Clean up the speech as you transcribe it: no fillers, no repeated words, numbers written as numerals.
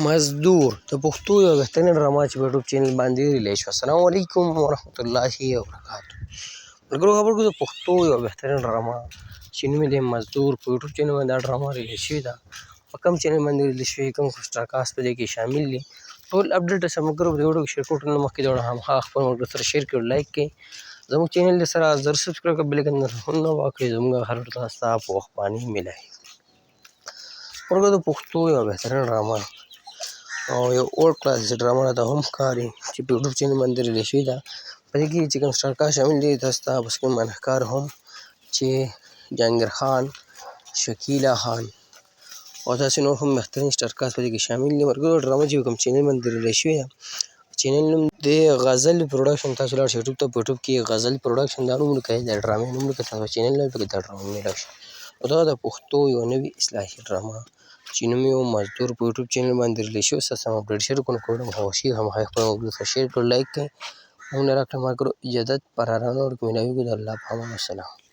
مزدور د پښتو یو بهترین ډرامه چې په یوټیوب چینل باندې ریلیز شوه. السلام علیکم ورحمت الله وبرکاتو. ملګرو خبرو د پښتو یو بهترین ډرامه چې نوم یې دی مزدور په یوټیوب چینل باندې دا ډرامه ریلیز شوې ده. په کوم چینل باندې ریلیز شوې، کوم سټارکاسټ په دې کې شامل دي، ټول اپډیټ سره ملګرو په دې ویډیو کې شیر کوو. ټول مخکې د همخا خپل ملګرو سره شیر کړئ، لایک کړئ، زموږ چینل سره زر سبسکرایب کړئ، بل ایکن نه واکړئ، زموږ هر تاسو ته په وخت باندې ملایي. ملګرو د پښتو یو بهترین ډرامه او یو اولډ کلاس ډرامه ده، هم ښکاري چې په یوټیوب چینل باندې ریلیز شوې ده. په دې کې چې کوم سټارکاسټ شامل دي تاسو ته بس کوم معنښکار هم چې جهانګیر خان، شکیله خان او داسې نور هم بهترین سټارکاسټ په دې کې شامل دي. ملګرو ډرامه چې کوم چینل باندې ریلیز شوې ده، چینل نوم دی غزل پروډکشن. تاسو لاړ شئ یوټیوب ته، په یوټیوب کې غزل پروډکشن دا نوم لیکئ، د ډرامې نوم لیکئ، تاسو چینل نه پکې دا ډرامه میلاو شي. او دا د پښتو یو نوې اصلاحي ډرامه چې نوم یې مزدور په یوټیوب چینل باندې ریلیز شوی. ستاسو سره اپډیټ شیر کوم خوښي هم خپل ملګرو سره شیر کړئ، لایک کړئ. مونږ نه راکړه ملګرو اجازت پر هرانو ورکو ملاویږو د الله په امان. السلام.